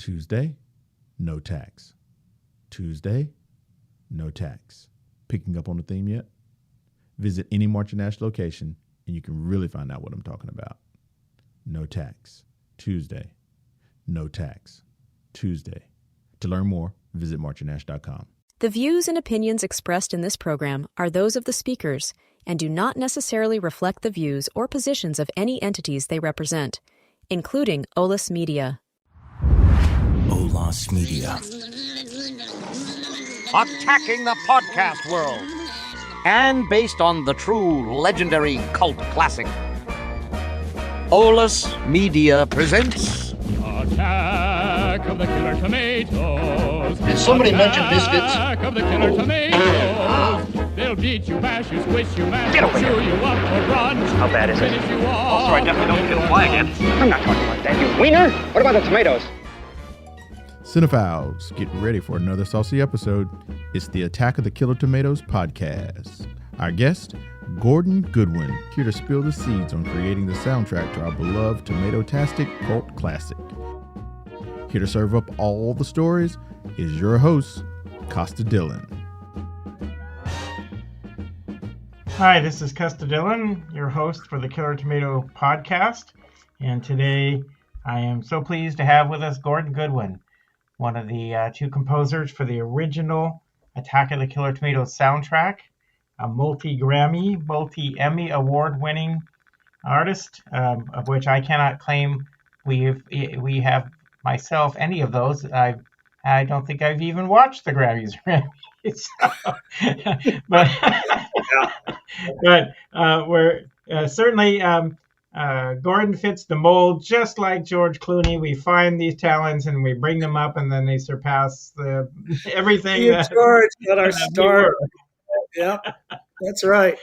Tuesday, no tax. Tuesday, no tax. Picking up on the theme yet? Visit any March and Ash location and you can really find out what I'm talking about. No tax. Tuesday, no tax. Tuesday. To learn more, visit marchandash.com. The views and opinions expressed in this program are those of the speakers and do not necessarily reflect the views or positions of any entities they represent, including Olas Media. Olas Media. Attacking the podcast world. And based on the true legendary cult classic, Olas Media presents Attack of the Killer Tomatoes. Did somebody mention biscuits? Attack of the Killer Tomatoes. They'll beat you, bash you, squish you, mash you, chew you up or run. How bad is it? Finish you off. Also, I definitely don't feel fly again. I'm not talking about that, you wiener. What about the tomatoes? Cinephiles, get ready for another saucy episode. It's the Attack of the Killer Tomatoes podcast. Our guest, Gordon Goodwin, here to spill the seeds on creating the soundtrack to our beloved tomato-tastic cult classic. Here to serve up all the stories is your host, Costa Dillon. Hi, this is Costa Dillon, your host for the Killer Tomato podcast. And today I am so pleased to have with us Gordon Goodwin, one of the two composers for the original Attack of the Killer Tomatoes soundtrack, a multi-Grammy, multi-Emmy award-winning artist, of which I cannot claim we have myself any of those. I don't think I've even watched the Grammys. But we're certainly Gordon fits the mold, just like George Clooney. We find these talents and we bring them up, and then they surpass everything. George got our start. Yep, that's right.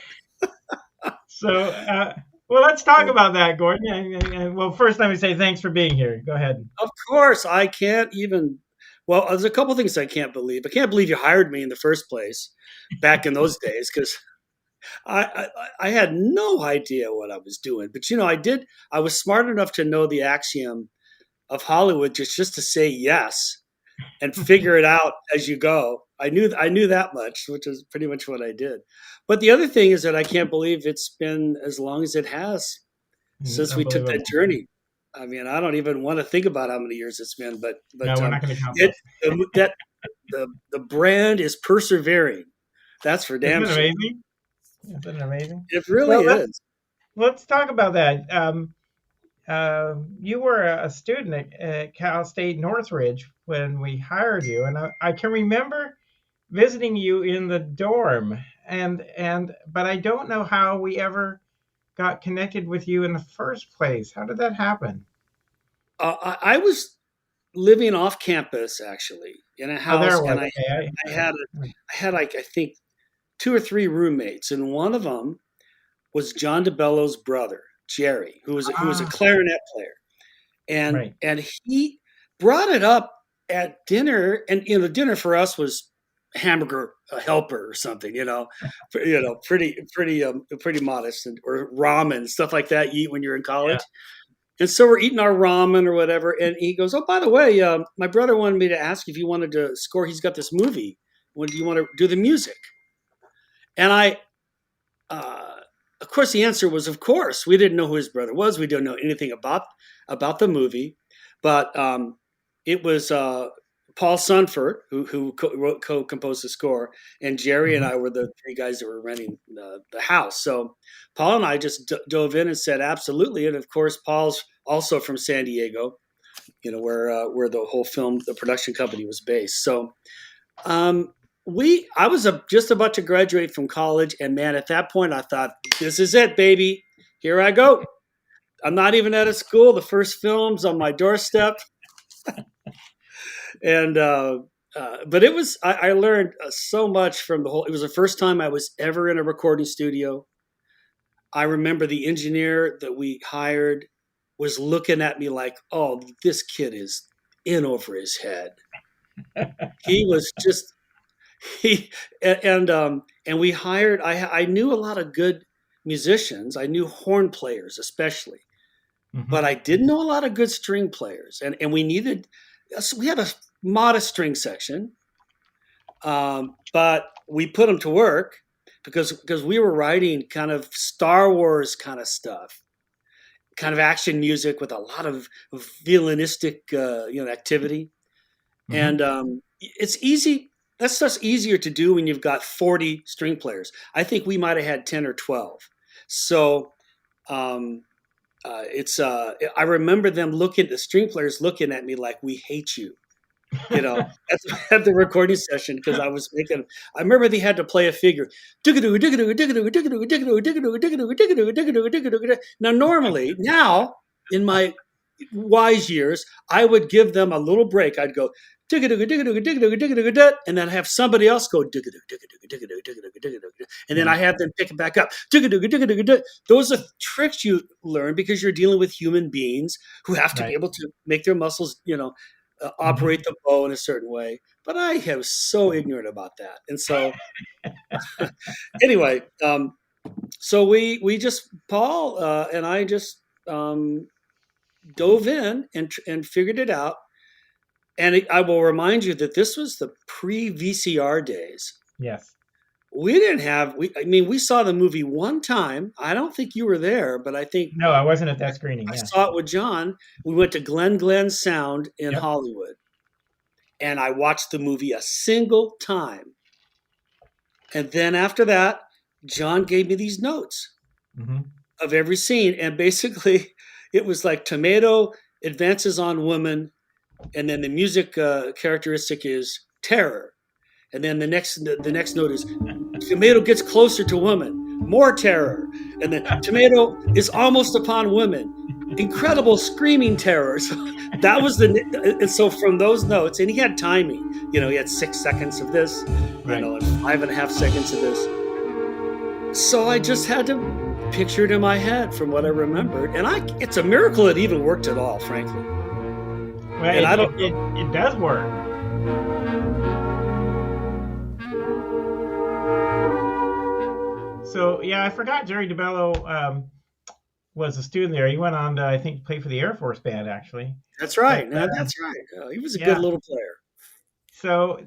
So, well, let's talk about that, Gordon. Well, first, let me say thanks for being here. Go ahead. Of course, I can't even. Well, there's a couple things I can't believe. I can't believe you hired me in the first place back in those days, because I had no idea what I was doing. But, I did. I was smart enough to know the axiom of Hollywood, just to say yes and figure it out as you go. I knew that much, which is pretty much what I did. But the other thing is that I can't believe it's been as long as it has since we took that journey. I mean, I don't even want to think about how many years it's been, but no, we're not going to count the brand is persevering. That's for damn sure. Isn't it amazing? Isn't it amazing? It really is. Let's talk about that. You were a student at Cal State Northridge when we hired you, and I can remember visiting you in the dorm, but I don't know how we ever got connected with you in the first place. How did that happen? I was living off campus, actually, in a house, and I had like, I think, 2 or 3 roommates, and one of them was John DeBello's brother, Jerry, who was a clarinet player, and he brought it up at dinner, and dinner for us was hamburger helper or something, pretty modest, or ramen, stuff like that you eat when you're in college. Yeah. And so we're eating our ramen or whatever, and he goes, "Oh, by the way, my brother wanted me to ask if you wanted to score. He's got this movie. When do you want to do the music?" And I, of course, the answer was, of course. We didn't know who his brother was. We didn't know anything about the movie, but it was Paul Sunford who co-composed the score, and Jerry and I were the 3 guys that were renting the house. So Paul and I just dove in and said absolutely. And of course, Paul's also from San Diego, where the whole the production company was based. So I was just about to graduate from college, and man, at that point I thought, this is it, baby. Here I go. I'm not even out of school. The first film's on my doorstep. And but it was I learned so much from the whole. It was the first time I was ever in a recording studio. I remember the engineer that we hired was looking at me like, "Oh, this kid is in over his head." He was just and we hired. I knew a lot of good musicians. I knew horn players especially, but I didn't know a lot of good string players, and we needed we had a modest string section, but we put them to work because we were writing kind of Star Wars kind of stuff, kind of action music with a lot of violinistic activity. Mm-hmm. And it's easy. That's just easier to do when you've got 40 string players. I think we might have had 10 or 12. So I remember the string players looking at me like, we hate you, at the recording session, because I remember they had to play a figure. Now, normally, now, in my wise years, I would give them a little break. I'd go, and then have somebody else go, and then I have them pick it back up. Those are tricks you learn because you're dealing with human beings who have to be able to make their muscles, operate the bow in a certain way. But I am so ignorant about that. And so anyway, so Paul and I just dove in and figured it out. And I will remind you that this was the pre-VCR days. Yes. We saw the movie one time. I don't think you were there, but I think... No, I wasn't at that screening. I saw it with John. We went to Glen Sound in Hollywood. And I watched the movie a single time. And then after that, John gave me these notes of every scene. And basically, it was like tomato advances on woman. And then the music characteristic is terror. And then the next note is tomato gets closer to woman, more terror. And then tomato is almost upon women, incredible screaming terror. So that was and so from those notes, and he had timing. He had 6 seconds of this, and 5.5 seconds of this. So I just had to picture it in my head from what I remembered, and it's a miracle it even worked at all, frankly. Well, it does work. So, I forgot Jerry DeBello was a student there. He went on to, I think, play for the Air Force Band, actually. That's right. That's right. He was a good little player. So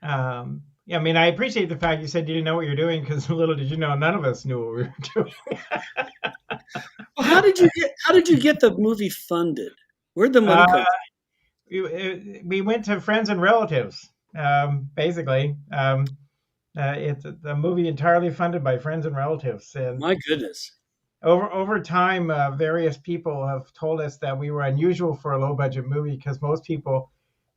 I appreciate the fact you said you didn't know what you're doing, because little did you know, none of us knew what we were doing. Well, how did you get the movie funded? Where'd the money come from? We went to friends and relatives, basically. It's a movie entirely funded by friends and relatives. And my goodness. Over time, various people have told us that we were unusual for a low-budget movie, because most people,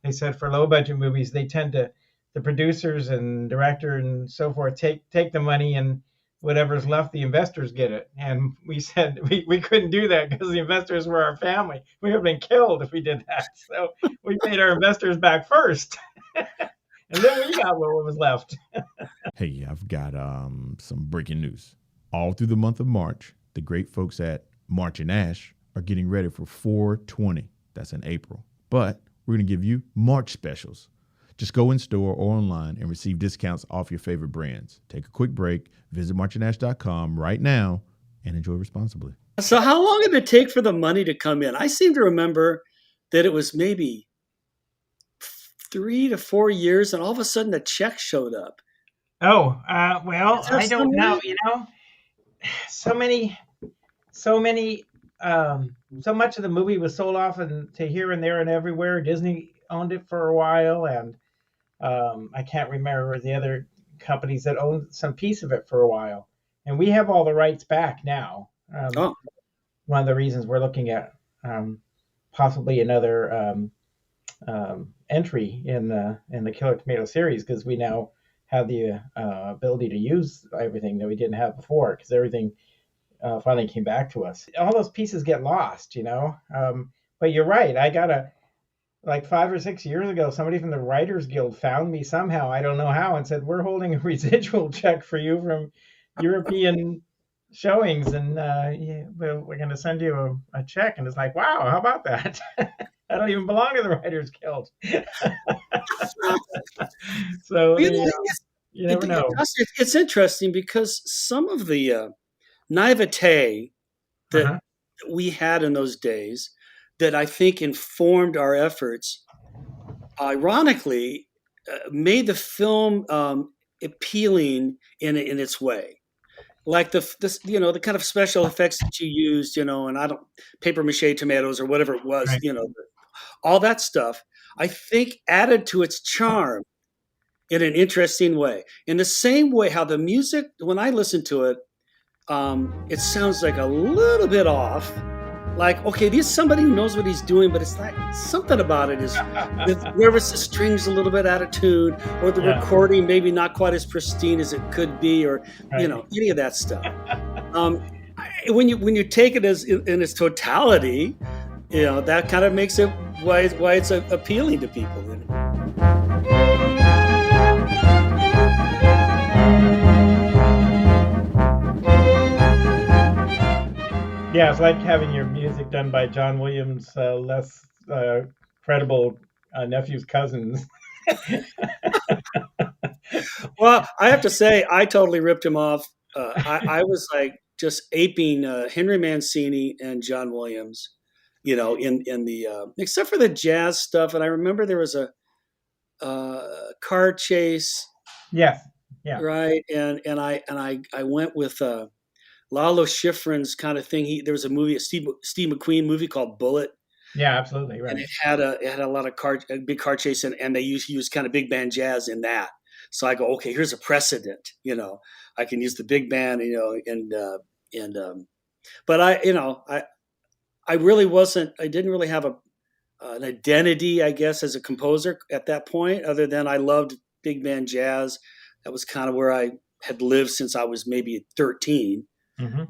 they said, for low-budget movies, they tend to, the producers and director and so forth, take the money, and whatever's left, the investors get it. And we said we couldn't do that because the investors were our family. We would have been killed if we did that. So we paid our investors back first. And then we got what was left. Hey, I've got some breaking news. All through the month of March, the great folks at March and Ash are getting ready for 420. That's in April. But we're going to give you March specials. Just go in store or online and receive discounts off your favorite brands. Take a quick break, visit marchandash.com right now, and enjoy responsibly. So how long did it take for the money to come in? I seem to remember that it was maybe 3 to 4 years, and all of a sudden a check showed up. Oh, well, I don't know. So much of the movie was sold off to here and there and everywhere. Disney owned it for a while, and I can't remember the other companies that owned some piece of it for a while. And we have all the rights back now. One of the reasons we're looking at possibly another entry in the Killer Tomato series, because we now have the ability to use everything that we didn't have before, because everything finally came back to us. All those pieces get lost, but you're right. I got like 5 or 6 years ago, somebody from the Writers Guild found me somehow, I don't know how, and said, we're holding a residual check for you from European showings, and we're going to send you a check. And it's like, wow, how about that? I don't even belong to the Writers Guild. So you never know. It's interesting because some of the naivete that we had in those days that I think informed our efforts, ironically, made the film appealing in its way. Like the kind of special effects that you used, and I don't paper mache tomatoes or whatever it was, Right. All that stuff, I think added to its charm in an interesting way. In the same way, how the music, when I listen to it, it sounds like a little bit off. Like, okay, there's somebody who knows what he's doing, but it's like something about it is wherever the strings a little bit out of tune, or the recording maybe not quite as pristine as it could be, or any of that stuff. When you take it as in its totality, that kind of makes it why it's appealing to people. Yeah, it's like having your music done by John Williams' less credible nephew's cousins. Well, I have to say, I totally ripped him off. I was like just aping Henry Mancini and John Williams, in the except for the jazz stuff. And I remember there was a car chase. Yes. Yeah. Right. And I went with Lalo Schifrin's kind of thing. There was a movie, a Steve McQueen movie called Bullet. Yeah, absolutely. Right. And it had a lot of a big car chase, and they used kind of big band jazz in that. So I go, okay, here's a precedent. I can use the big band, but I really wasn't. I didn't really have an identity, I guess, as a composer at that point, other than I loved big band jazz. That was kind of where I had lived since I was maybe 13. Mm-hmm.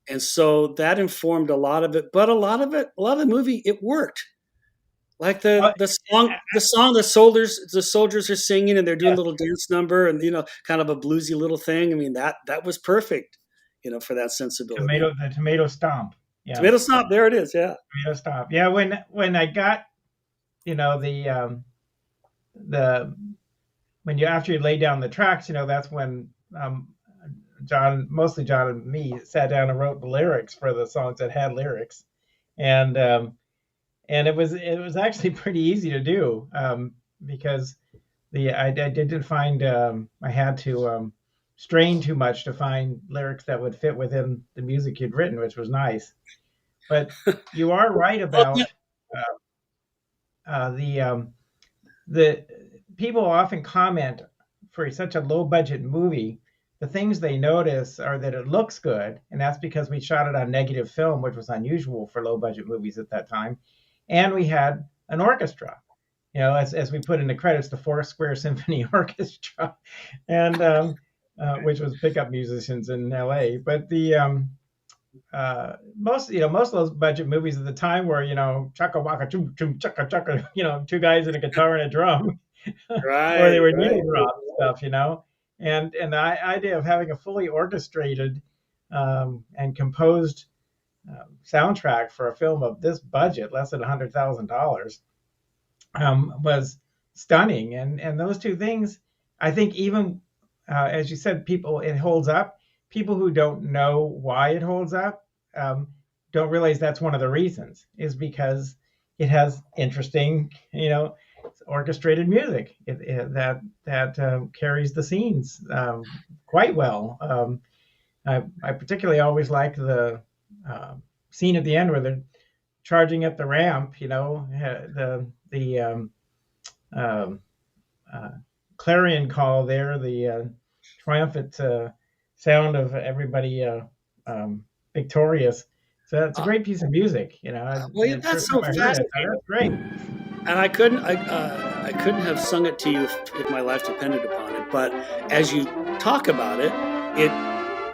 And so that informed a lot of it, but a lot of the movie, it worked. Like the song the soldiers are singing and they're doing a little dance number and kind of a bluesy little thing. I mean that was perfect, for that sensibility. The tomato stomp. Yeah. Tomato stomp, there it is. Yeah. Tomato stomp. Yeah, when I got after you lay down the tracks, that's when John and me sat down and wrote the lyrics for the songs that had lyrics, and it was actually pretty easy to do because I didn't find I had to strain too much to find lyrics that would fit within the music you'd written, which was nice. But you are right about the people often comment for such a low budget movie. The things they notice are that it looks good, and that's because we shot it on negative film, which was unusual for low-budget movies at that time. And we had an orchestra, as we put in the credits, the Four Square Symphony Orchestra, and which was pickup musicians in L.A. But the most of those budget movies at the time were chaka waka chum chum chaka chaka, two guys and a guitar and a drum, right? Or they were needle drop stuff, And the idea of having a fully orchestrated and composed soundtrack for a film of this budget, less than $100,000, was stunning. And those two things, I think, even as you said, it holds up. People who don't know why it holds up don't realize that's one of the reasons, is because it has interesting, orchestrated music that carries the scenes quite well. I particularly always like the scene at the end where they're charging up the ramp. The clarion call there, the triumphant sound of everybody victorious. So it's a great piece of music. That's so fascinating. That's great. And I couldn't have sung it to you if my life depended upon it. But as you talk about it, it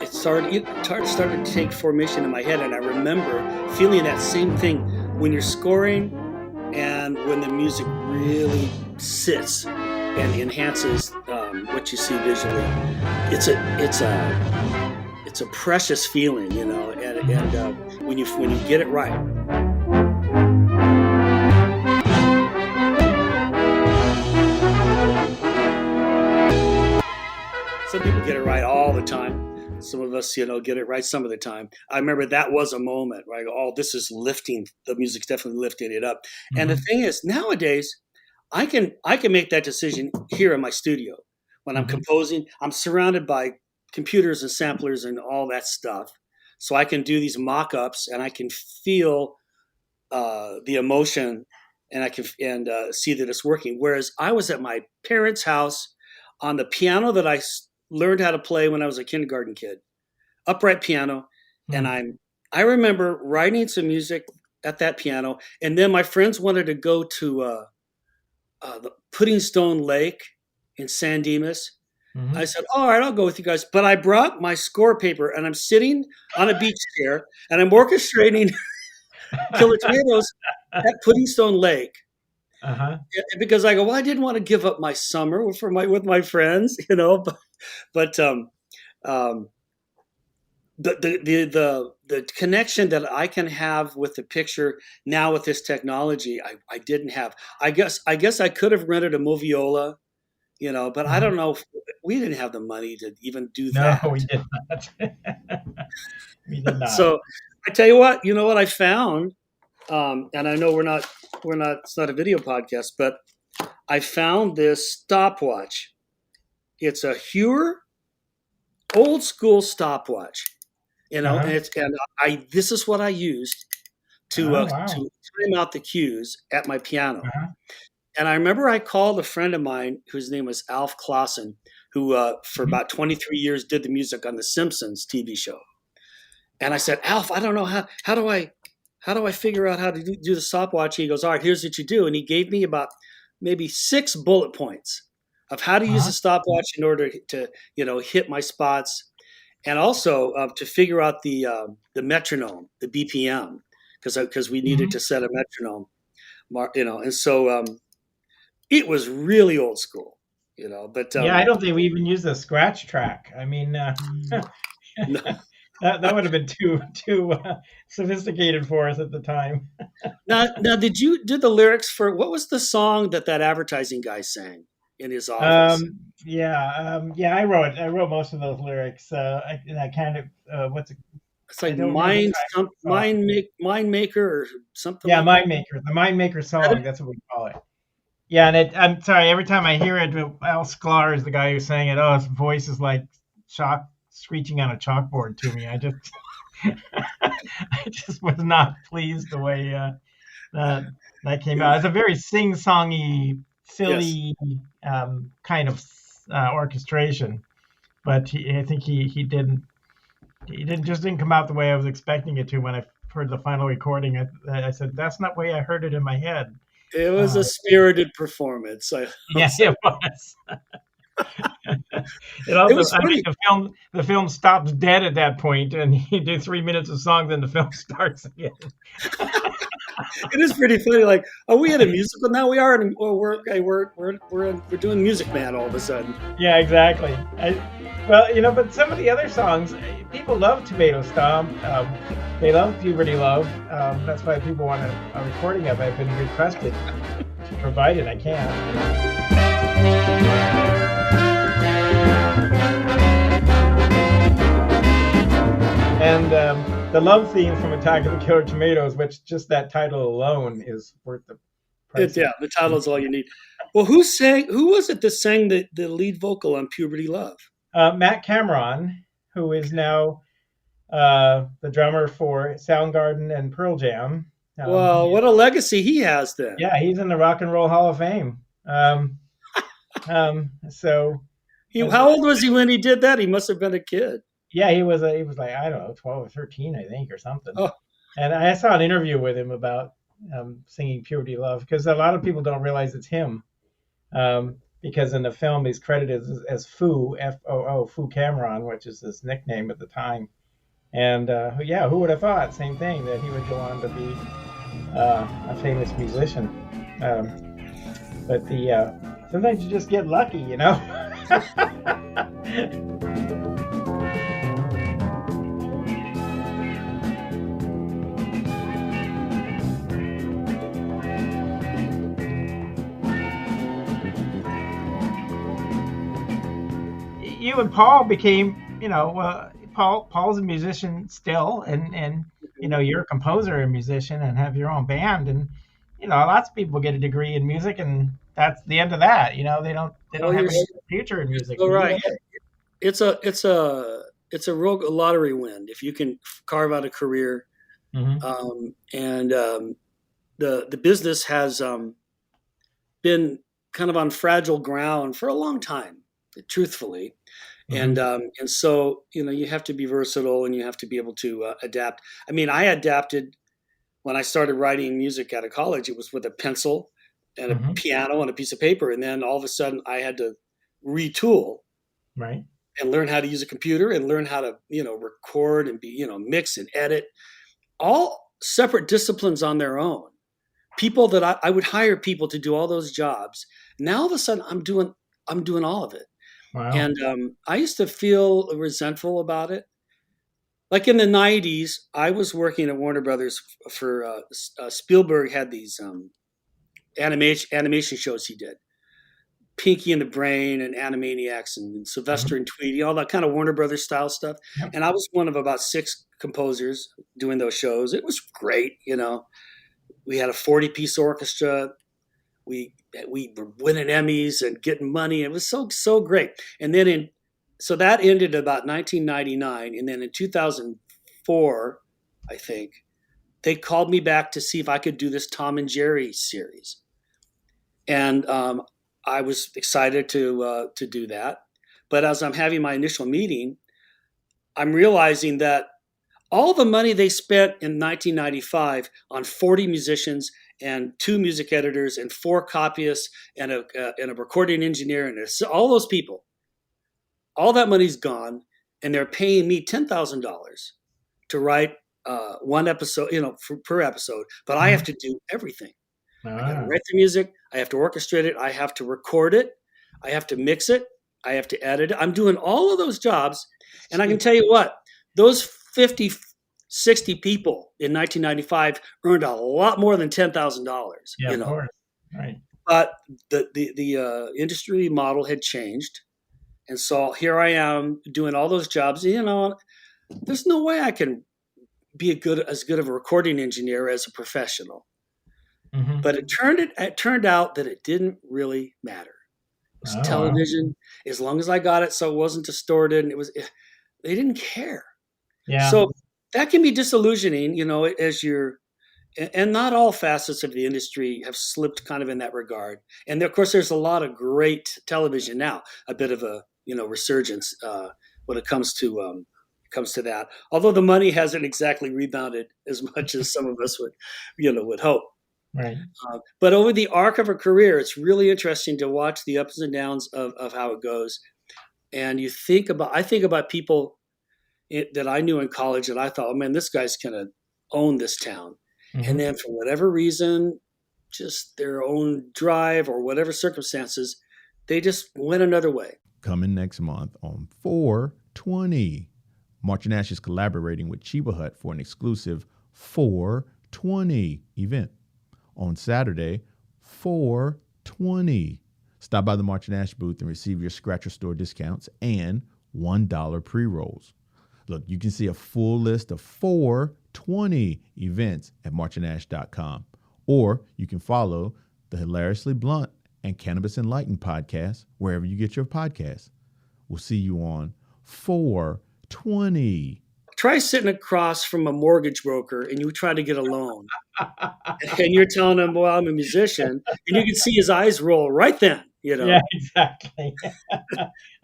started to take formation in my head, and I remember feeling that same thing when you're scoring and when the music really sits and enhances what you see visually. It's a precious feeling, and when you get it right. Some people get it right all the time. Some of us, get it right some of the time. I remember that was a moment where I go, oh, this is lifting. The music's definitely lifting it up. Mm-hmm. And the thing is, nowadays, I can make that decision here in my studio. When I'm composing, I'm surrounded by computers and samplers and all that stuff. So I can do these mock-ups and I can feel the emotion and I can see that it's working. Whereas I was at my parents' house on the piano that I learned how to play when I was a kindergarten kid, upright piano. And I remember writing some music at that piano. And then my friends wanted to go to the Pudding Stone Lake in San Dimas. I said, all right, I'll go with you guys. But I brought my score paper and I'm sitting on a beach chair and I'm orchestrating Killer Tomatoes at Pudding Stone Lake. Because I go, well, I didn't want to give up my summer with my friends, but the connection that I can have with the picture now with this technology, I didn't have. I guess I could have rented a moviola, but I don't know if we didn't have the money to even do that. No, we did not. We did not. So I tell you what, I found, and I know we're not, it's not a video podcast, but I found this stopwatch. It's a Heuer old school stopwatch, and this is what I used to time out the cues at my piano. And I remember I called a friend of mine whose name was Alf Clausen, who for about 23 years did the music on the Simpsons TV show. And I said, Alf, I don't know how do I figure out how to do the stopwatch? He goes, all right, here's what you do. And he gave me about maybe 6 bullet points of how to use the stopwatch in order to, hit my spots. And also to figure out the metronome, the BPM, because we needed to set a metronome, and so it was really old school, but I don't think we even used a scratch track. I mean, no. That would have been too sophisticated for us at the time. Now, did you do the lyrics for what was the song that advertising guy sang in his office? I wrote most of those lyrics. I kind of what's it? It's like Mind Maker or something. Yeah, Mind Maker, the Mind Maker song. That's what we call it. Yeah, and I'm sorry. Every time I hear it, Al Sklar is the guy who sang it. Oh, his voice is like screeching on a chalkboard to me. I just was not pleased the way that came out. It's a very sing-songy, silly kind of orchestration, but I think he didn't come out the way I was expecting it to. When I heard the final recording, I said, that's not the way I heard it in my head. It was a spirited performance. Yes, it was. It also, the film stops dead at that point, and he did 3 minutes of song, then the film starts again. It is pretty funny. Like, are we in a musical now? We are. We're doing Music Man all of a sudden. Yeah, exactly. But some of the other songs, people love Tomato Stomp. They love Puberty Love. That's why people want a recording of it. I've been requested to provide it. I can't. And the love theme from Attack of the Killer Tomatoes, which just that title alone is worth the price. The title is all you need. Well, who was it that sang the lead vocal on Puberty Love? Matt Cameron, who is now the drummer for Soundgarden and Pearl Jam. Well, what a legacy he has then. Yeah, he's in the Rock and Roll Hall of Fame. So how old was he when he did that? He must have been a kid. Yeah, he was like, I don't know, 12 or 13, I think, or something. Oh. And I saw an interview with him about singing Puberty Love, because a lot of people don't realize it's him. Because in the film, he's credited as Foo, F-O-O, Foo Cameron, which is his nickname at the time. And who would have thought, same thing, that he would go on to be a famous musician. But sometimes you just get lucky, You and Paul became, Paul's a musician still, and you're a composer and musician and have your own band, and lots of people get a degree in music and that's the end of that. They don't have any future in music. All right. It's a real lottery win if you can carve out a career. Mm-hmm. The business has been kind of on fragile ground for a long time, truthfully. Mm-hmm. And so, you have to be versatile and you have to be able to adapt. I mean, I adapted when I started writing music out of college. It was with a pencil and a piano and a piece of paper. And then all of a sudden I had to retool. Right. And learn how to use a computer and learn how to, record and mix and edit. All separate disciplines on their own. People that I would hire people to do all those jobs. Now all of a sudden I'm doing all of it. Wow. And I used to feel resentful about it. Like in the 90s, I was working at Warner Brothers for Spielberg had these animation shows he did. Pinky and the Brain and Animaniacs and Sylvester and Tweety, all that kind of Warner Brothers style stuff. Yep. And I was one of about 6 composers doing those shows. It was great. We had a 40-piece orchestra. We were winning Emmys and getting money. It was so great. And then so that ended about 1999. And then in 2004, I think, they called me back to see if I could do this Tom and Jerry series. And I was excited to do that. But as I'm having my initial meeting, I'm realizing that all the money they spent in 1995 on 40 musicians and 2 music editors and 4 copyists and a recording engineer and all those people, all that money's gone, and they're paying me $10,000 to write one episode, per episode. But I have to do everything. I got to write the music. I have to orchestrate it. I have to record it. I have to mix it. I have to edit it. I'm doing all of those jobs. And I can tell you what, those 50, 60 people in 1995 earned a lot more than $10,000. Yeah, of course. Right. But the industry model had changed. And so here I am doing all those jobs. There's no way I can be as good of a recording engineer as a professional. Mm-hmm. But it turned out that it didn't really matter. It was television, as long as I got it so it wasn't distorted, and they didn't care. Yeah. So that can be disillusioning, as and not all facets of the industry have slipped kind of in that regard. And of course, there's a lot of great television now, a bit of a resurgence when it comes to that. Although the money hasn't exactly rebounded as much as some of us would hope. Right. But over the arc of a career, it's really interesting to watch the ups and downs of how it goes. And I think about people that I knew in college that I thought, oh man, this guy's going to own this town. Mm-hmm. And then for whatever reason, just their own drive or whatever circumstances, they just went another way. Coming next month on 4/20, March and Ash is collaborating with Chiba Hut for an exclusive 4/20 event. On Saturday, 4/20. Stop by the March and Ash booth and receive your Scratcher Store discounts and $1 pre-rolls. Look, you can see a full list of 4/20 events at marchandash.com, or you can follow the Hilariously Blunt and Cannabis Enlightened podcast wherever you get your podcasts. We'll see you on 4/20. Try sitting across from a mortgage broker and you try to get a loan. And you're telling him, well, I'm a musician. And you can see his eyes roll right then. Yeah, exactly.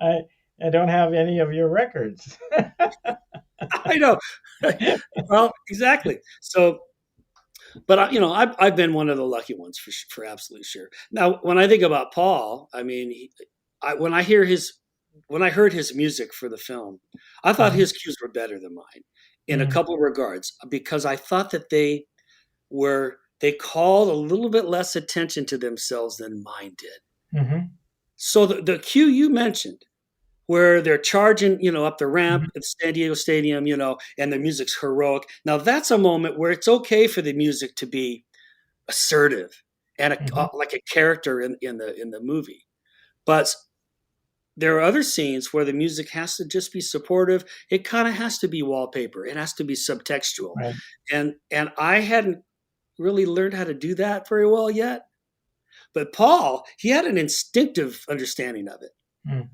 I don't have any of your records. I know. Well, exactly. So, but I've been one of the lucky ones for absolutely sure. Now, when I think about Paul, I mean, when I heard his music for the film, I thought his cues were better than mine in a couple of regards, because I thought that they called a little bit less attention to themselves than mine did. Mm-hmm. So the cue you mentioned, where they're charging, up the ramp at San Diego Stadium, and the music's heroic. Now that's a moment where it's okay for the music to be assertive and like a character in the movie, but there are other scenes where the music has to just be supportive. It kind of has to be wallpaper. It has to be subtextual. Right. And I hadn't really learned how to do that very well yet. But Paul, he had an instinctive understanding of it.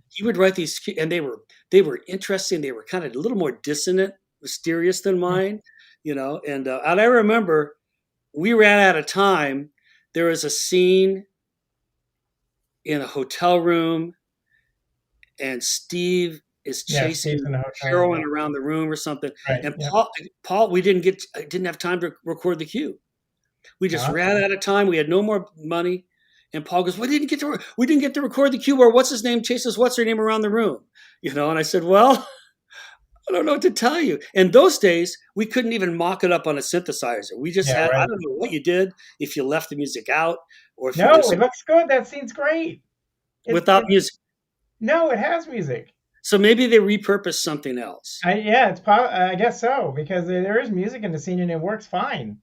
He would write these, and they were interesting. They were kind of a little more dissonant, mysterious than mine, And I remember we ran out of time. There was a scene in a hotel room, and Steve is chasing heroin around the room or something. Right. And Paul, we didn't have time to record the cue. We just ran out of time. We had no more money. And Paul goes, we didn't get to record the cue where what's his name chases what's her name around the room, And I said, well, I don't know what to tell you. In those days, we couldn't even mock it up on a synthesizer. We just had, I don't know what you did, if you left the music out or if you just, it looks good. That scene's great. Without music. No, it has music. So maybe they repurposed something else. I guess so, because there is music in the scene and it works fine.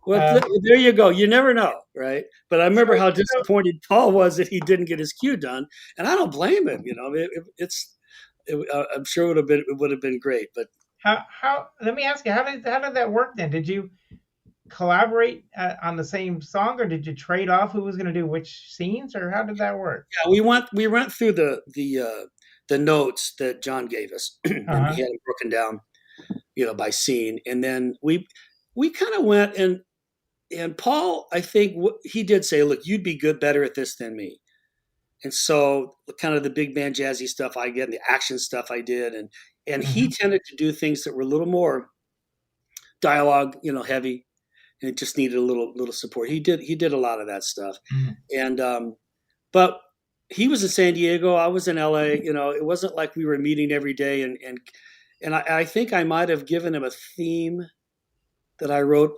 Well, there you go. You never know, right? But I remember how disappointed Paul was that he didn't get his cue done, and I don't blame him. I'm sure it would have been great. But how? Let me ask you, how did that work then? Did you collaborate on the same song, or did you trade off who was going to do which scenes, or how did that work? Yeah, we went through the notes that John gave us, and he had it broken down, by scene, and then we kind of went and Paul, I think he did say, look, you'd be better at this than me. And so kind of the big band jazzy stuff I get and the action stuff I did. And he tended to do things that were a little more dialogue, heavy, and it just needed a little support. He did a lot of that stuff. And, but he was in San Diego. I was in LA, it wasn't like we were meeting every day. And I think I might've given him a theme that I wrote.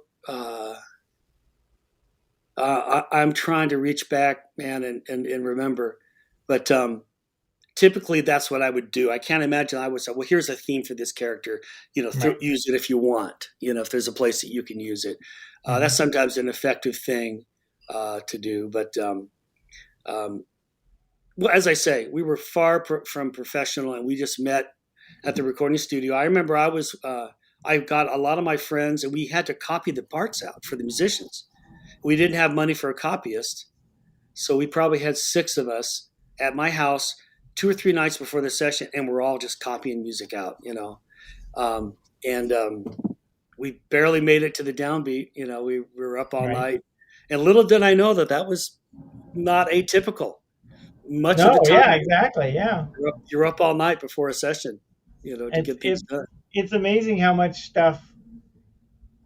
I'm trying to reach back, man, and remember. But typically that's what I would do. I can't imagine I would say, well, here's a theme for this character. Use it if you want, if there's a place that you can use it. That's sometimes an effective thing to do. But well, as I say, we were far from professional, and we just met at the recording studio. I remember I got a lot of my friends, and we had to copy the parts out for the musicians. We didn't have money for a copyist, so we probably had 6 of us at my house 2 or 3 nights before the session, and we're all just copying music out, we barely made it to the downbeat. We were up all night, and little did I know that was not atypical. Much of the time, yeah, exactly, yeah. You're up all night before a session, to get things done. It's amazing how much stuff,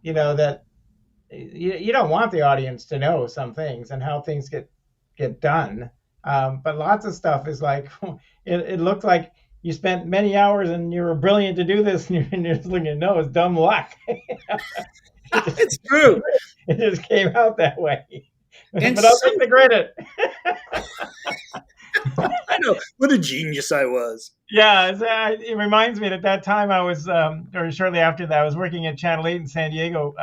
that you don't want the audience to know some things and how things get done. But lots of stuff is like, it looked like you spent many hours and you were brilliant to do this, and you're just looking, no, it's dumb luck. It's true. It just came out that way. And but I'll take the credit. I know. What a genius I was. Yeah, it reminds me that that time I was, or shortly after that, I was working at Channel 8 in San Diego,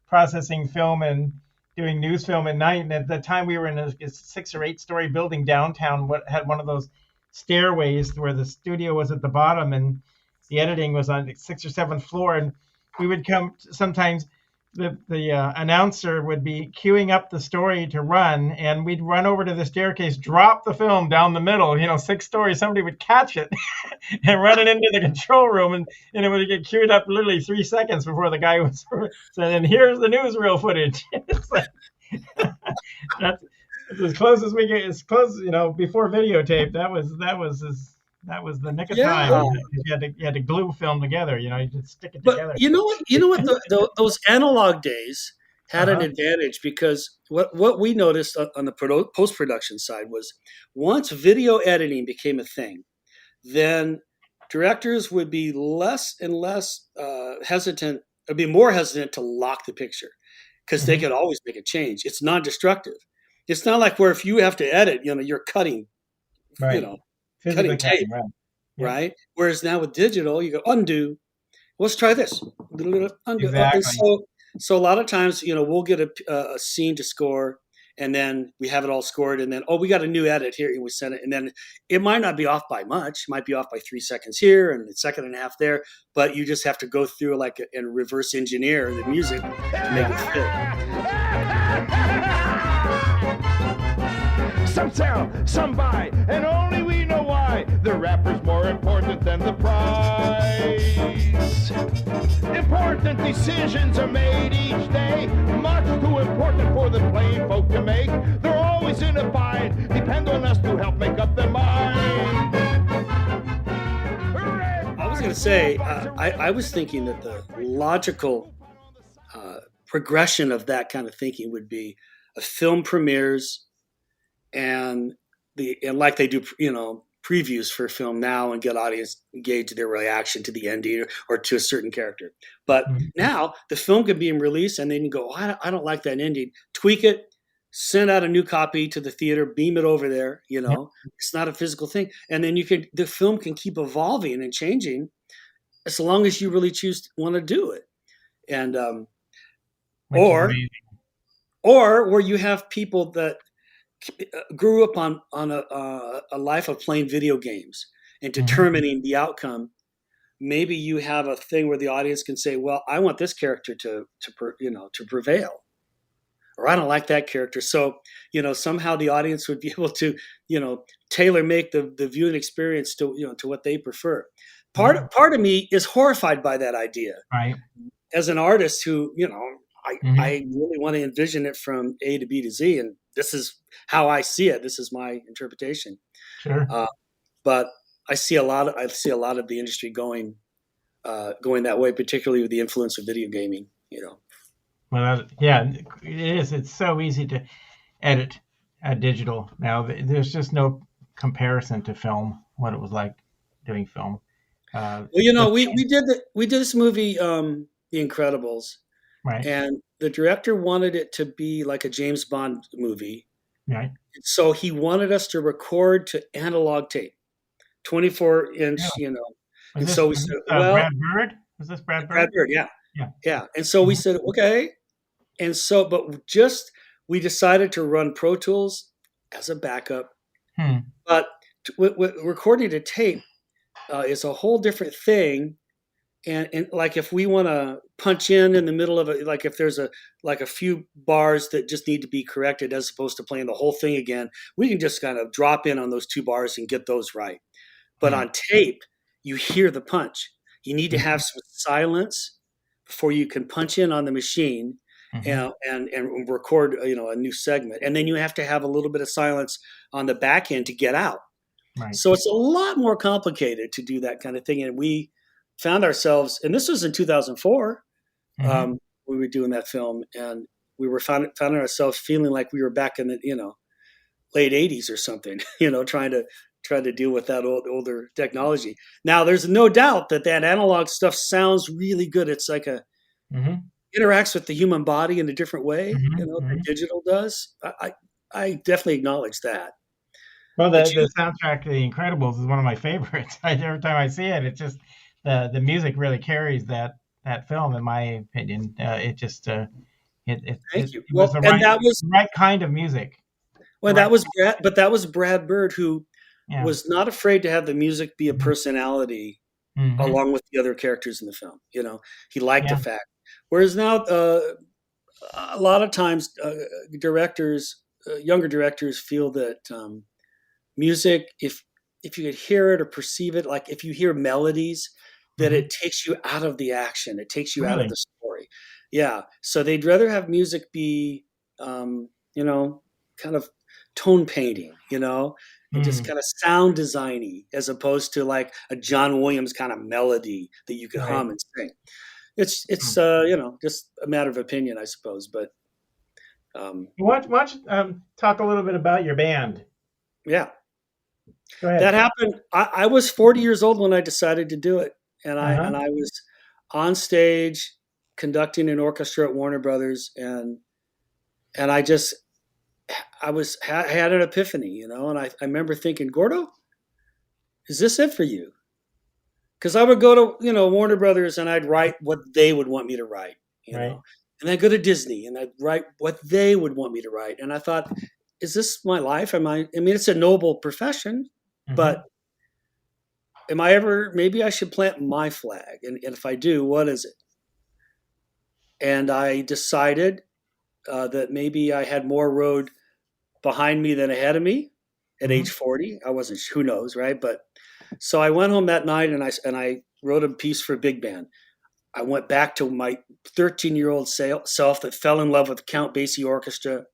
processing film and doing news film at night. And at the time we were in a 6 or 8 story building downtown, had one of those stairways where the studio was at the bottom and the editing was on the 6th or 7th floor. And we would come sometimes. The announcer would be queuing up the story to run, and we'd run over to the staircase, drop the film down the middle, 6 stories. Somebody would catch it and run it into the control room, and it would get queued up literally 3 seconds before the guy was saying, here's the newsreel footage. It's like, that's as close as we get, before videotape. That was the nick of time. You had to glue film together. You just stick it together. You know what? Those analog days had an advantage, because what we noticed on the post-production side was, once video editing became a thing, then directors would be less and less hesitant, or be more hesitant to lock the picture, because they could always make a change. It's non-destructive. It's not like where if you have to edit, you're cutting, right. Cutting tape, right? Whereas now with digital, you go undo. Let's try this. Undo. Exactly. And so a lot of times, we'll get a scene to score, and then we have it all scored, and then we got a new edit here, and we send it, and then it might not be off by much, it might be off by 3 seconds here and a second and a half there, but you just have to go through and reverse engineer the music to make it fit. Some sell, some buy, and only we know why. The rapper's more important than the prize. Important decisions are made each day, much too important for the plain folk to make. They're always in a bind, depend on us to help make up their mind. I was going to say, I was thinking that the logical progression of that kind of thinking would be a film premieres and like they do, previews for film now and get audience engaged in their reaction to the ending or to a certain character. But now the film can be released and then you go, I don't like that ending. Tweak it, send out a new copy to the theater, beam it over there. It's not a physical thing. And then the film can keep evolving and changing as long as you really want to do it. And, or where you have people that grew up on a life of playing video games and determining the outcome. Maybe you have a thing where the audience can say, well, I want this character to prevail, or I don't like that character. So, somehow the audience would be able to, tailor make the viewing experience to what they prefer. Part of me is horrified by that idea. Right. As an artist who, I really want to envision it from A to B to Z, and this is how I see it. This is my interpretation. Sure. But I see a lot of the industry going that way, particularly with the influence of video gaming. Well, it is. It's so easy to edit digital now. There's just no comparison to film. What it was like doing film. We did this movie, The Incredibles. Right. And the director wanted it to be like a James Bond movie. Right. So he wanted us to record to analog tape, 24-inch, And so we said, Brad Bird? Was this Brad Bird? Brad Bird, yeah. And so we said, okay. And so, we decided to run Pro Tools as a backup. But recording to tape is a whole different thing. And like if we want to punch in the middle of it, like if there's a few bars that just need to be corrected as opposed to playing the whole thing again, we can just kind of drop in on those 2 bars and get those right. But on tape, you hear the punch. You need to have some silence before you can punch in on the machine and record a new segment. And then you have to have a little bit of silence on the back end to get out. Right. So it's a lot more complicated to do that kind of thing. And we found ourselves, and this was in 2004, we were doing that film, and we were found ourselves feeling like we were back in the late 80s or something, trying to deal with that older technology. Now, there's no doubt that analog stuff sounds really good. It's like interacts with the human body in a different way, than digital does. I definitely acknowledge that. Well, the soundtrack to The Incredibles is one of my favorites. Every time I see it, it's just the music really carries that film, in my opinion. It just thank you. Was the right kind of music. Well, that was Brad Bird, who was not afraid to have the music be a personality along with the other characters in the film. He liked the fact. Whereas now, a lot of times, younger directors feel that music, if you could hear it or perceive it, like if you hear melodies, that it takes you out of the action. It takes you out of the story. Yeah. So they'd rather have music be, kind of tone painting, and just kind of sound designy, as opposed to like a John Williams kind of melody that you could hum and sing. It's just a matter of opinion, I suppose. But why don't you talk a little bit about your band? Yeah. Go ahead. That happened. I was 40 years old when I decided to do it. And I was on stage conducting an orchestra at Warner Brothers, and I had an epiphany, and I remember thinking, Gordo, is this it for you? Because I would go to Warner Brothers and I'd write what they would want me to write, know. and then I'd go to Disney and I'd write what they would want me to write. And I thought, is this my life? I mean, it's a noble profession, but am I ever, maybe I should plant my flag. And if I do, what is it? And I decided that maybe I had more road behind me than ahead of me at age 40. I wasn't, who knows, right? But so I went home that night and I wrote a piece for a big band. I went back to my 13-year-old self that fell in love with Count Basie Orchestra,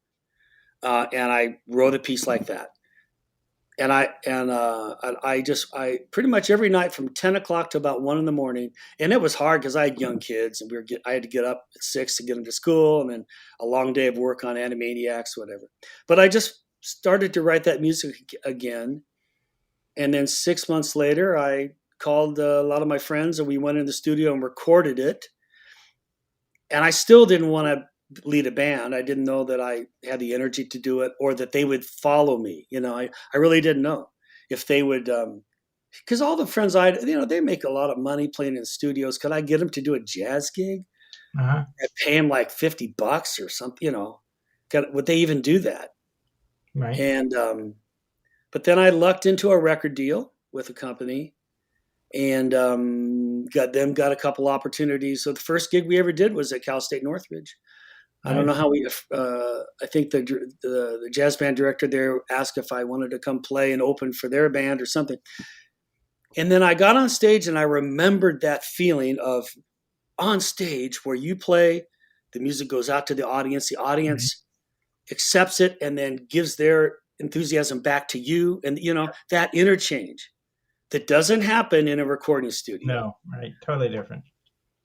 and I wrote a piece like that. And I pretty much every night from 10 o'clock to about 1 a.m, and it was hard because I had young kids, and I had to get up at 6 to get them to school, and then a long day of work on Animaniacs, whatever. But I just started to write that music again, and then 6 months later, I called a lot of my friends and we went in the studio and recorded it. And I still didn't want to lead a band. I didn't know that I had the energy to do it or that they would follow me. I really didn't know if they would, because all the friends they make a lot of money playing in studios. Could I get them to do a jazz gig? I'd pay them like $50 or something, would they even do that? Right. And, but then I lucked into a record deal with a company and got a couple opportunities. So the first gig we ever did was at Cal State Northridge. I don't know how I think the jazz band director there asked if I wanted to come play and open for their band or something. And then I got on stage and I remembered that feeling of on stage where you play, the music goes out to the audience accepts it and then gives their enthusiasm back to you. And, that interchange that doesn't happen in a recording studio. No, right. Totally different.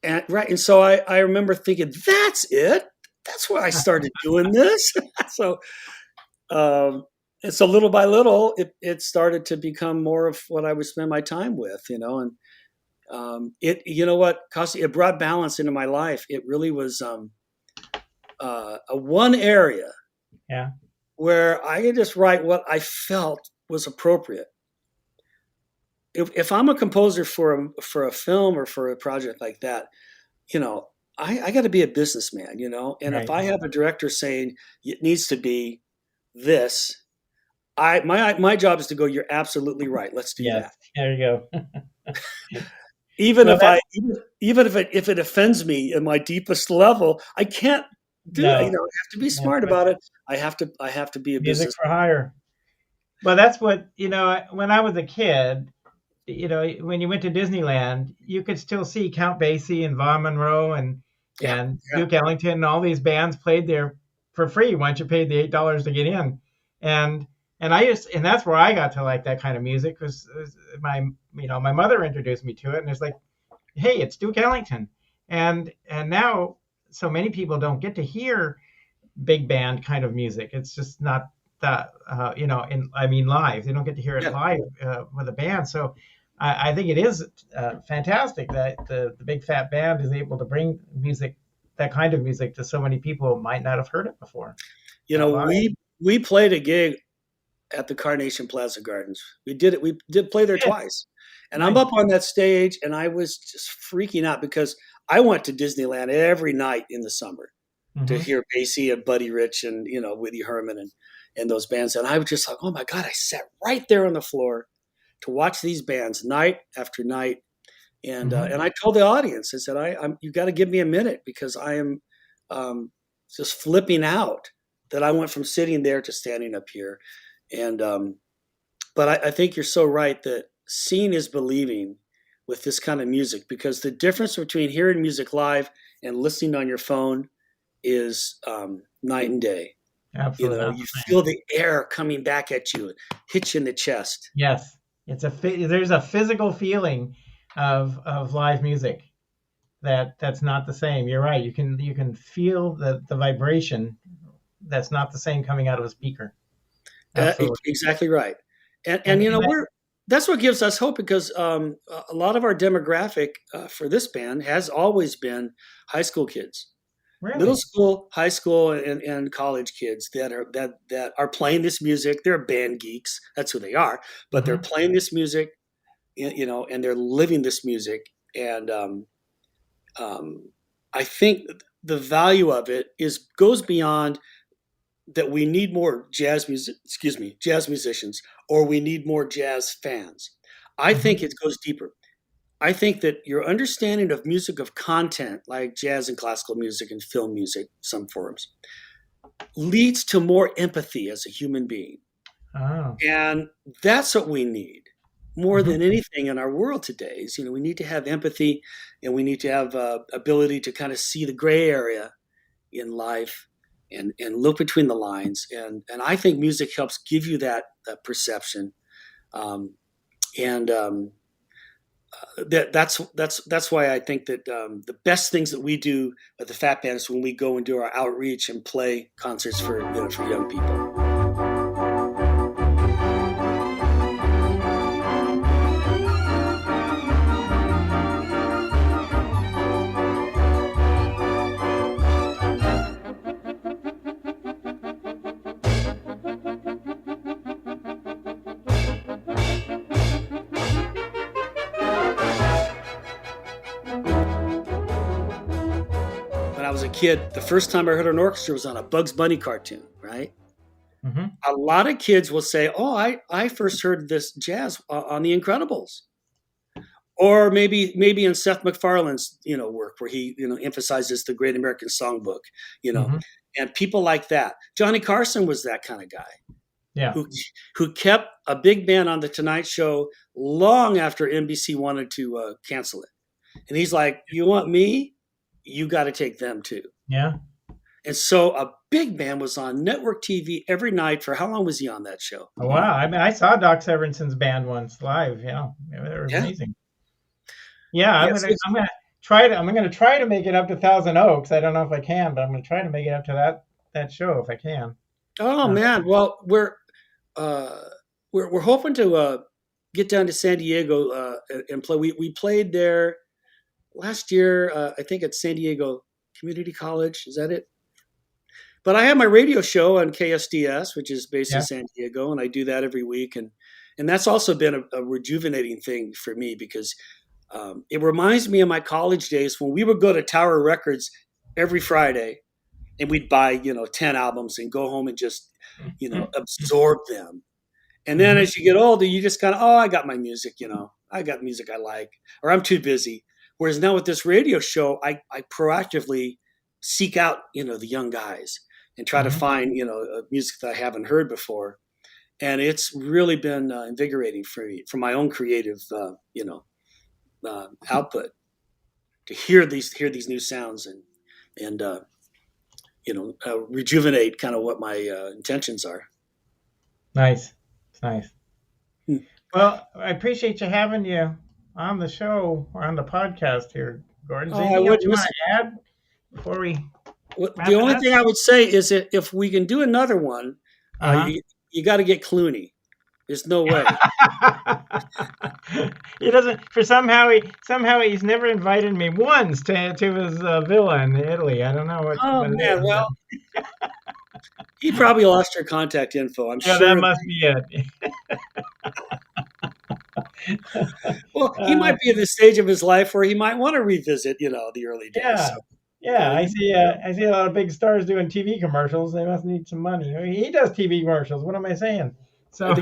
And right. And so I remember thinking, that's it. That's why I started doing this. So, and so little by little, it started to become more of what I would spend my time with, and it brought balance into my life. It really was a one area where I could just write what I felt was appropriate. If I'm a composer for a film or for a project like that, I got to be a businessman, and if I have a director saying it needs to be this, my job is to go, you're absolutely right. Let's do that. There you go. Even if it offends me at my deepest level, I can't do it. I have to be smart about it. I have to be a music business for hire. Well, that's what, when I was a kid, when you went to Disneyland, you could still see Count Basie and Vaughn Monroe and Duke Ellington and all these bands played there for free once you paid the $8 to get in. And that's where I got to like that kind of music because my mother introduced me to it, and it's like, hey, it's Duke Ellington. And now so many people don't get to hear big band kind of music. It's just not that, live. They don't get to hear it live with a band. So I think it is fantastic that the Big Fat Band is able to bring music, that kind of music, to so many people who might not have heard it before. We played a gig at the Carnation Plaza Gardens. We did play there twice. And I'm up on that stage and I was just freaking out because I went to Disneyland every night in the summer to hear Basie and Buddy Rich and, Woody Herman and those bands. And I was just like, oh my God, I sat right there on the floor to watch these bands night after night. And and I told the audience, I said, you got to give me a minute because I am just flipping out that I went from sitting there to standing up here. And but I think you're so right that seeing is believing with this kind of music, because the difference between hearing music live and listening on your phone is night and day. Absolutely. You feel the air coming back at you, hit you in the chest. Yes, there's a physical feeling of live music that's not the same. You're right. You can feel the vibration that's not the same coming out of a speaker. Exactly right. And that's what gives us hope, because a lot of our demographic for this band has always been high school kids. Really? Middle school, high school, and college kids that are playing this music. They're band geeks. That's who they are. But they're playing this music, and they're living this music. And I think the value of it goes beyond that we need more jazz musicians, or we need more jazz fans. I think it goes deeper. I think that your understanding of music, of content, like jazz and classical music and film music, some forms, leads to more empathy as a human being. Oh. And that's what we need more than anything in our world today. Is, we need to have empathy, and we need to have ability to kind of see the gray area in life and look between the lines. And I think music helps give you that perception. That's why I think that the best things that we do at the Phat Band is when we go and do our outreach and play concerts for young people. When I was a kid, the first time I heard an orchestra was on a Bugs Bunny cartoon, right? Mm-hmm. A lot of kids will say, "Oh, I first heard this jazz on The Incredibles," or maybe in Seth MacFarlane's work where he emphasizes the Great American Songbook, and people like that. Johnny Carson was that kind of guy, yeah, who kept a big band on the Tonight Show long after NBC wanted to cancel it, and he's like, "You want me? You got to take them too." Yeah. And so a big band was on network TV every night for how long was he on that show? Oh, wow. I mean, I saw Doc Severinsen's band once live. Yeah. They were amazing. Yeah. I'm going to try to make it up to Thousand Oaks. I don't know if I can, but I'm going to try to make it up to that show if I can. Oh man. Well, we're hoping to get down to San Diego and play. We played there last year, I think at San Diego Community College. Is that it? But I have my radio show on KSDS, which is based in San Diego, and I do that every week. And that's also been a rejuvenating thing for me because it reminds me of my college days when we would go to Tower Records every Friday and we'd buy, 10 albums and go home and just, absorb them. And then as you get older, you just kind of, I got my music, I got music I like, or I'm too busy. Whereas now with this radio show, I proactively seek out, the young guys and try to find, music that I haven't heard before. And it's really been invigorating for me, for my own creative, output, to hear these new sounds and rejuvenate kind of what my intentions are. Nice. It's nice. Well, I appreciate you having you on the show or on the podcast here, Gordon. Anything else you want to add before we? The only thing I would say is that if we can do another one, you got to get Clooney. There's no way. He doesn't. Somehow he's never invited me once to his villa in Italy. I don't know what. Oh man, well, he probably lost your contact info. I'm sure that must be it. Well, he might be at the stage of his life where he might want to revisit, the early days. Yeah. So. Yeah, I see a lot of big stars doing TV commercials. They must need some money. He does TV commercials. What am I saying? So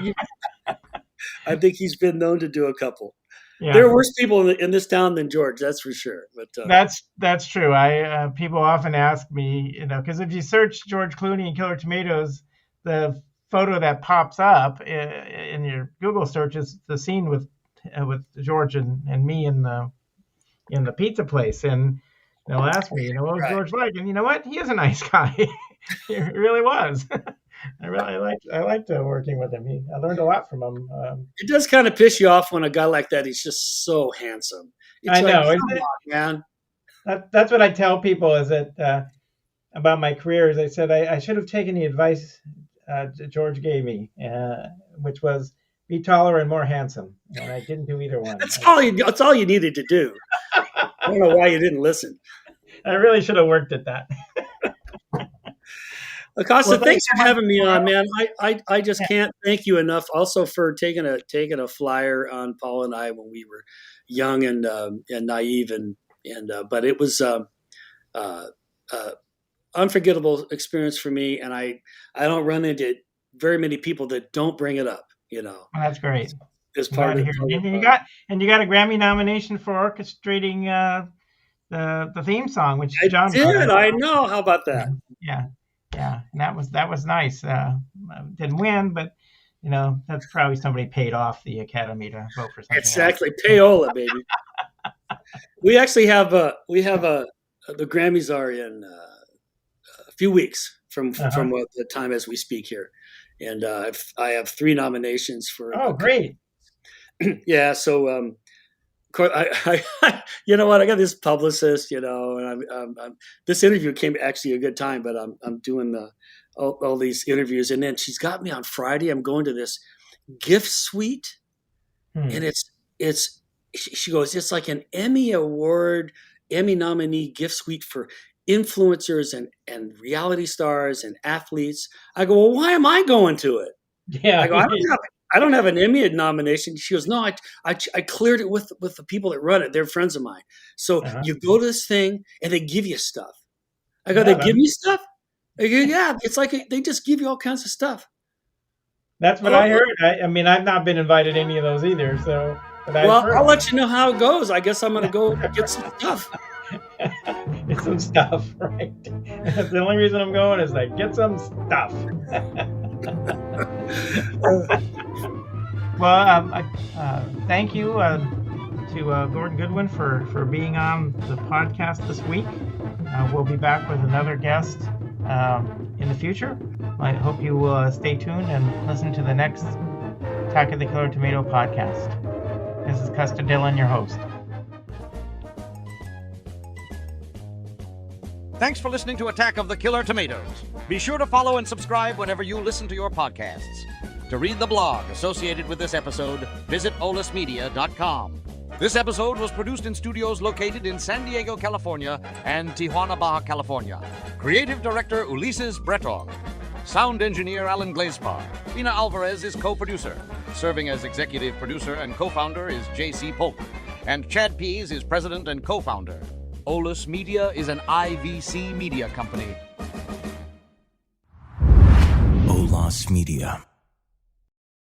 I think he's been known to do a couple. Yeah. There are worse people in this town than George, that's for sure. But that's true. People often ask me, because if you search George Clooney and Killer Tomatoes, the photo that pops up in your Google search is the scene with George and me in the pizza place, and they'll ask me, what was George like? And you know what? He is a nice guy. He really was. I liked working with him. I learned a lot from him. It does kind of piss you off when a guy like that, he's just so handsome. I know, come on, man. That's what I tell people is that about my career. Is I said I should have taken the advice George gave me, which was be taller and more handsome. And I didn't do either one. That's all you needed to do. I don't know why you didn't listen. I really should have worked at that. Costa, thanks for having me on, man. I just can't thank you enough. Also for taking a flyer on Paul and I when we were young and naive, but it was unforgettable experience for me, and I don't run into very many people that don't bring it up. Well, that's great. As part of it. And you got a Grammy nomination for orchestrating the theme song, which John did. I know. How about that? Yeah. And that was nice. Didn't win, but that's probably somebody paid off the Academy to vote for something. Exactly, payola, baby. We actually have the Grammys are in a few weeks from the time as we speak here, and I have 3 nominations for. Oh, great! Yeah, so of course, I you know what? I got this publicist, and I'm this interview came actually a good time, but I'm doing all these interviews, and then she's got me on Friday. I'm going to this gift suite, and it's she goes, it's like an Emmy nominee gift suite for influencers and reality stars and athletes. I go, well, why am I going to it? Yeah, I go, I don't have an Emmy nomination. She goes, no, I cleared it with the people that run it. They're friends of mine. So you go to this thing and they give you stuff. I go, they give me stuff? I go, yeah, it's like they just give you all kinds of stuff. That's what I heard. I mean, I've not been invited to any of those either. So, I'll let you know how it goes. I guess I'm going to go get some stuff. Get some stuff, right? That's the only reason I'm going is like get some stuff. Well, thank you to Gordon Goodwin for being on the podcast this week. We'll be back with another guest in the future. I hope you will stay tuned and listen to the next Attack of the Killer Tomato podcast. This is Costa Dillon, your host. Thanks for listening to Attack of the Killer Tomatoes. Be sure to follow and subscribe whenever you listen to your podcasts. To read the blog associated with this episode, visit olismedia.com. This episode was produced in studios located in San Diego, California, and Tijuana, Baja California. Creative Director Ulises Bretog. Sound Engineer Alan Glazepar. Ina Alvarez is co-producer. Serving as executive producer and co-founder is J.C. Polk. And Chad Pease is president and co-founder. Olis Media is an IVC media company. Olis Media.